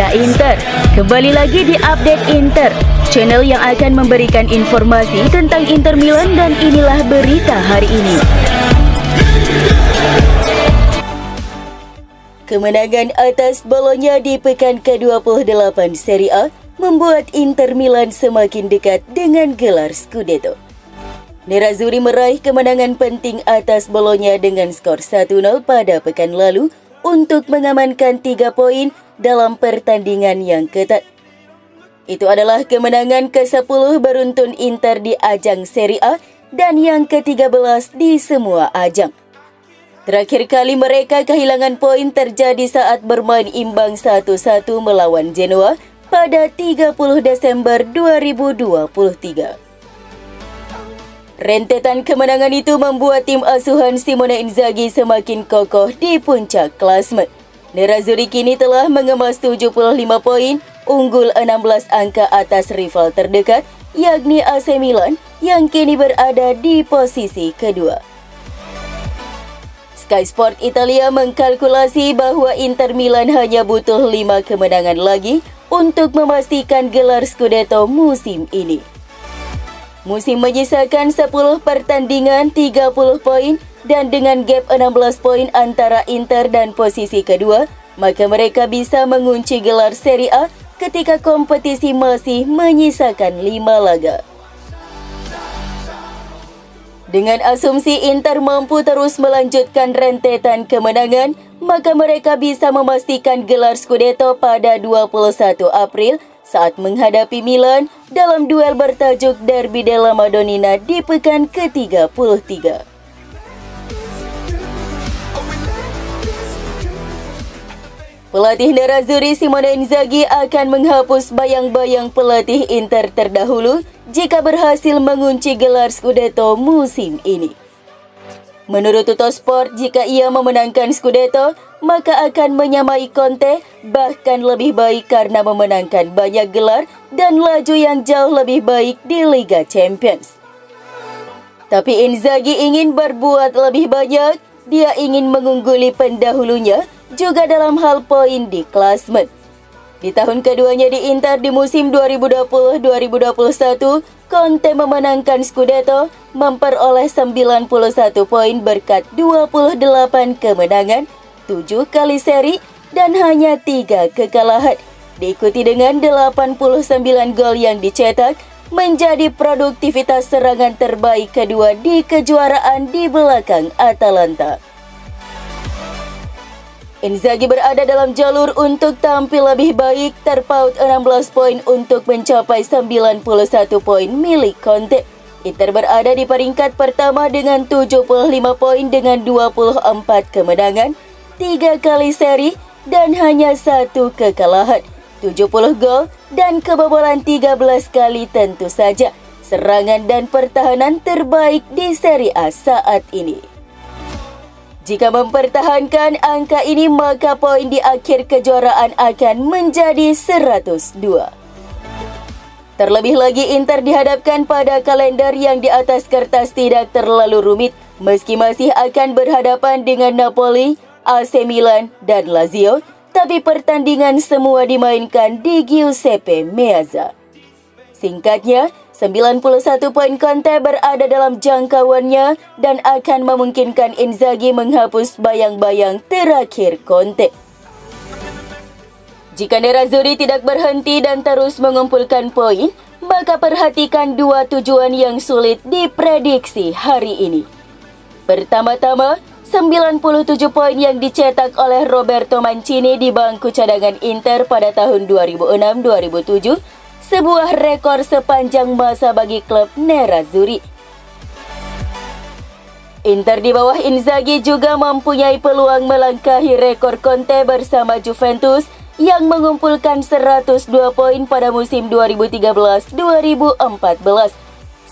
Meaza Inter. Kembali lagi di Update Inter, channel yang akan memberikan informasi tentang Inter Milan, dan inilah berita hari ini. Kemenangan atas Bologna di pekan ke-28 Serie A membuat Inter Milan semakin dekat dengan gelar Scudetto. Nerazzurri meraih kemenangan penting atas Bologna dengan skor 1-0 pada pekan lalu untuk mengamankan 3 poin dalam pertandingan yang ketat. Itu adalah kemenangan ke-10 beruntun Inter di ajang Serie A dan yang ke-13 di semua ajang. Terakhir kali mereka kehilangan poin terjadi saat bermain imbang 1-1 melawan Genoa pada 30 Desember 2023. Rentetan kemenangan itu membuat tim asuhan Simone Inzaghi semakin kokoh di puncak klasemen. Nerazzurri kini telah mengemas 75 poin, unggul 16 angka atas rival terdekat, yakni AC Milan yang kini berada di posisi kedua. Sky Sport Italia mengkalkulasi bahwa Inter Milan hanya butuh 5 kemenangan lagi untuk memastikan gelar Scudetto musim ini. Musim menyisakan 10 pertandingan, 30 poin, dan dengan gap 16 poin antara Inter dan posisi kedua, maka mereka bisa mengunci gelar Serie A ketika kompetisi masih menyisakan 5 laga. Dengan asumsi Inter mampu terus melanjutkan rentetan kemenangan, maka mereka bisa memastikan gelar Scudetto pada 21 April saat menghadapi Milan dalam duel bertajuk Derby della Madonnina di pekan ke-33. Pelatih Nerazzurri Simone Inzaghi akan menghapus bayang-bayang pelatih Inter terdahulu jika berhasil mengunci gelar Scudetto musim ini. Menurut Tuttosport, jika ia memenangkan Scudetto, maka akan menyamai Conte, bahkan lebih baik karena memenangkan banyak gelar dan laju yang jauh lebih baik di Liga Champions. Tapi Inzaghi ingin berbuat lebih banyak, dia ingin mengungguli pendahulunya juga dalam hal poin di klasemen. Di tahun keduanya di Inter di musim 2020-2021, Conte memenangkan Scudetto, memperoleh 91 poin berkat 28 kemenangan, 7 kali seri, dan hanya 3 kekalahan. Diikuti dengan 89 gol yang dicetak, menjadi produktivitas serangan terbaik kedua di kejuaraan di belakang Atalanta. Inzaghi berada dalam jalur untuk tampil lebih baik, terpaut 16 poin untuk mencapai 91 poin milik Conte. Inter berada di peringkat pertama dengan 75 poin dengan 24 kemenangan, 3 kali seri, dan hanya 1 kekalahan, 70 gol, dan kebobolan 13 kali. Tentu saja, serangan dan pertahanan terbaik di Serie A saat ini. Jika mempertahankan angka ini, maka poin di akhir kejuaraan akan menjadi 102. Terlebih lagi, Inter dihadapkan pada kalender yang di atas kertas tidak terlalu rumit, meski masih akan berhadapan dengan Napoli, AC Milan, dan Lazio, tapi pertandingan semua dimainkan di Giuseppe Meazza. Singkatnya, 91 poin Conte berada dalam jangkauannya dan akan memungkinkan Inzaghi menghapus bayang-bayang terakhir Conte. Jika Nerazzurri tidak berhenti dan terus mengumpulkan poin, maka perhatikan 2 tujuan yang sulit diprediksi hari ini. Pertama-tama, 97 poin yang dicetak oleh Roberto Mancini di bangku cadangan Inter pada tahun 2006-2007, sebuah rekor sepanjang masa bagi klub Nerazzurri. Inter di bawah Inzaghi juga mempunyai peluang melangkahi rekor Conte bersama Juventus yang mengumpulkan 102 poin pada musim 2013-2014.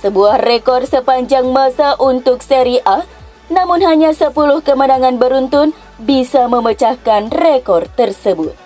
Sebuah rekor sepanjang masa untuk Serie A, namun hanya 10 kemenangan beruntun bisa memecahkan rekor tersebut.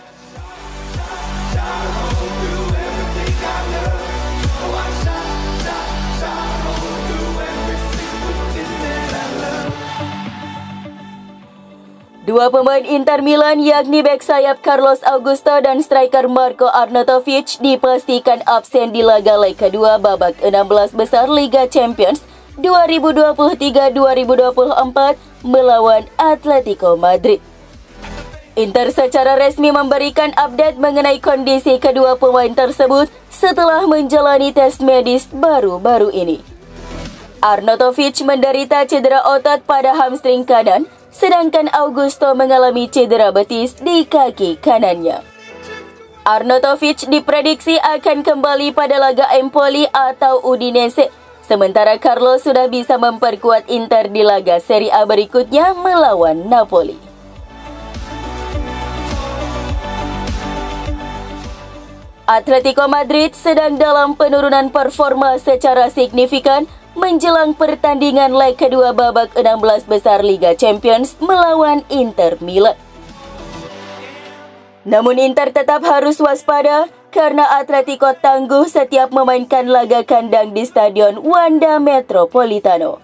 Dua pemain Inter Milan yakni bek sayap Carlos Augusto dan striker Marko Arnautovic dipastikan absen di laga leg kedua babak 16 besar Liga Champions 2023-2024 melawan Atletico Madrid. Inter secara resmi memberikan update mengenai kondisi kedua pemain tersebut setelah menjalani tes medis baru-baru ini. Arnautovic menderita cedera otot pada hamstring kanan, sedangkan Augusto mengalami cedera betis di kaki kanannya. Arnautovic diprediksi akan kembali pada laga Empoli atau Udinese, sementara Carlos sudah bisa memperkuat Inter di laga Serie A berikutnya melawan Napoli. Atletico Madrid sedang dalam penurunan performa secara signifikan menjelang pertandingan leg kedua babak 16 besar Liga Champions melawan Inter Milan. Namun Inter tetap harus waspada karena Atletico tangguh setiap memainkan laga kandang di Stadion Wanda Metropolitano.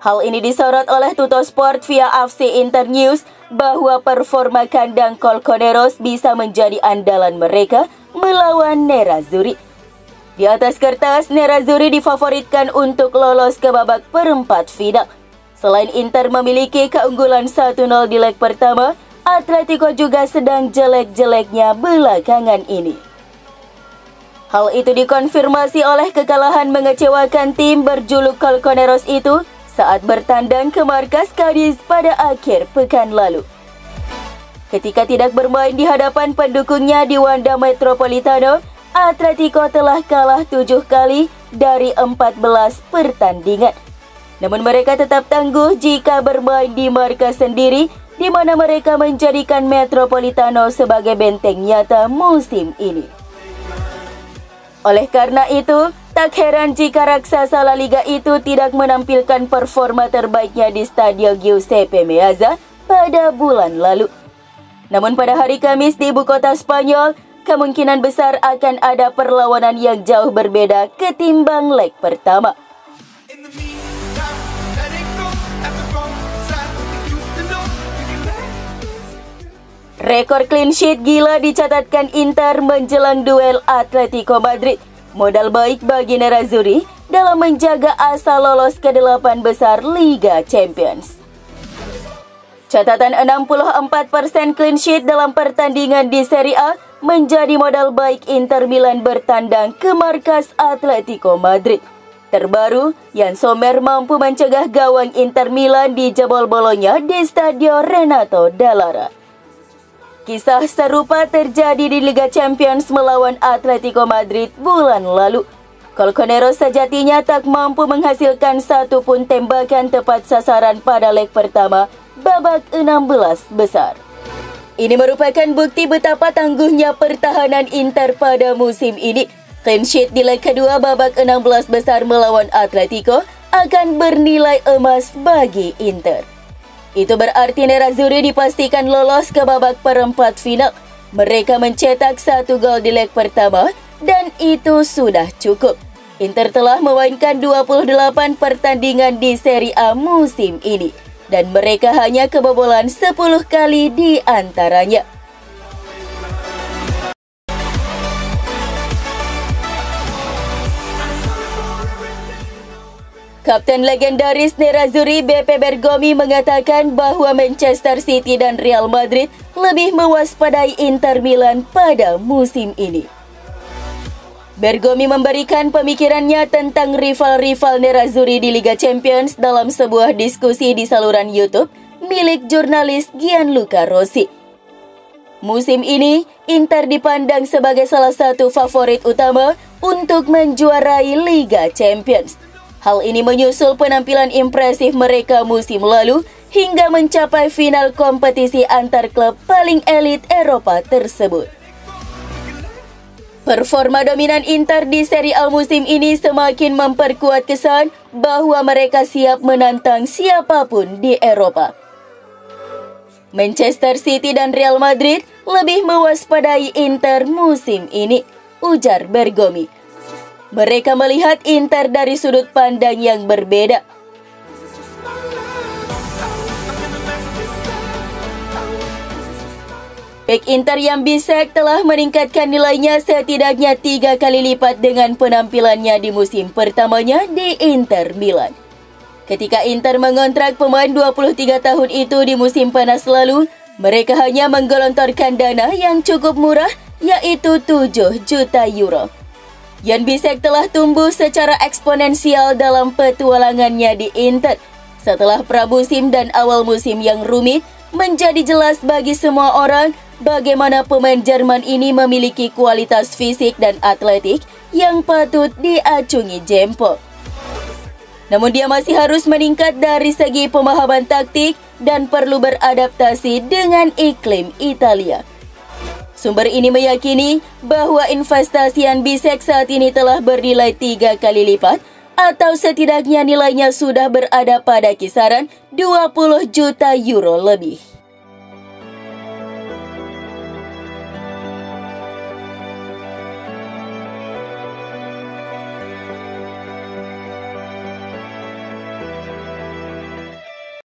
Hal ini disorot oleh Tuttosport via FC Inter News bahwa performa kandang Colchoneros bisa menjadi andalan mereka melawan Nerazzurri. Di atas kertas, Nerazzurri difavoritkan untuk lolos ke babak perempat final. Selain Inter memiliki keunggulan 1-0 di leg pertama, Atletico juga sedang jelek-jeleknya belakangan ini. Hal itu dikonfirmasi oleh kekalahan mengecewakan tim berjuluk Colchoneros itu saat bertandang ke markas Cadiz pada akhir pekan lalu. Ketika tidak bermain di hadapan pendukungnya di Wanda Metropolitano, Atletico telah kalah 7 kali dari 14 pertandingan. Namun mereka tetap tangguh jika bermain di markas sendiri, di mana mereka menjadikan Metropolitano sebagai benteng nyata musim ini. Oleh karena itu, tak heran jika raksasa La Liga itu tidak menampilkan performa terbaiknya di Stadio Giuseppe Meazza pada bulan lalu. Namun pada hari Kamis di ibu kota Spanyol, kemungkinan besar akan ada perlawanan yang jauh berbeda ketimbang leg pertama. Rekor clean sheet gila dicatatkan Inter menjelang duel Atletico Madrid. Modal baik bagi Nerazzurri dalam menjaga asa lolos ke 8 besar Liga Champions. Catatan 64% clean sheet dalam pertandingan di Serie A menjadi modal baik Inter Milan bertandang ke markas Atletico Madrid. Terbaru, Yann Sommer mampu mencegah gawang Inter Milan di jebol bolonya di Stadio Renato Dall'Ara. Kisah serupa terjadi di Liga Champions melawan Atletico Madrid bulan lalu. Colchoneros sejatinya tak mampu menghasilkan satu pun tembakan tepat sasaran pada leg pertama babak 16 besar. Ini merupakan bukti betapa tangguhnya pertahanan Inter pada musim ini. Clean sheet di leg kedua babak 16 besar melawan Atletico akan bernilai emas bagi Inter. Itu berarti Nerazzurri dipastikan lolos ke babak perempat final. Mereka mencetak 1 gol di leg pertama dan itu sudah cukup. Inter telah memainkan 28 pertandingan di Serie A musim ini dan mereka hanya kebobolan 10 kali di antaranya. Kapten legendaris Nerazzurri BP Bergomi mengatakan bahwa Manchester City dan Real Madrid lebih mewaspadai Inter Milan pada musim ini. Bergomi memberikan pemikirannya tentang rival-rival Nerazzurri di Liga Champions dalam sebuah diskusi di saluran YouTube milik jurnalis Gianluca Rossi. Musim ini, Inter dipandang sebagai salah satu favorit utama untuk menjuarai Liga Champions. Hal ini menyusul penampilan impresif mereka musim lalu hingga mencapai final kompetisi antar klub paling elit Eropa tersebut. Performa dominan Inter di Serie A musim ini semakin memperkuat kesan bahwa mereka siap menantang siapapun di Eropa. Manchester City dan Real Madrid lebih mewaspadai Inter musim ini, ujar Bergomi. Mereka melihat Inter dari sudut pandang yang berbeda. Bek Inter yang bisek telah meningkatkan nilainya setidaknya 3 kali lipat dengan penampilannya di musim pertamanya di Inter Milan. Ketika Inter mengontrak pemain 23 tahun itu di musim panas lalu, mereka hanya menggelontorkan dana yang cukup murah, yaitu 7 juta euro. Jan Bisek telah tumbuh secara eksponensial dalam petualangannya di Inter. Setelah pramusim dan awal musim yang rumit, menjadi jelas bagi semua orang bagaimana pemain Jerman ini memiliki kualitas fisik dan atletik yang patut diacungi jempol. Namun dia masih harus meningkat dari segi pemahaman taktik dan perlu beradaptasi dengan iklim Italia. Sumber ini meyakini bahwa investasi Jan Bisek saat ini telah bernilai 3 kali lipat atau setidaknya nilainya sudah berada pada kisaran 20 juta euro lebih.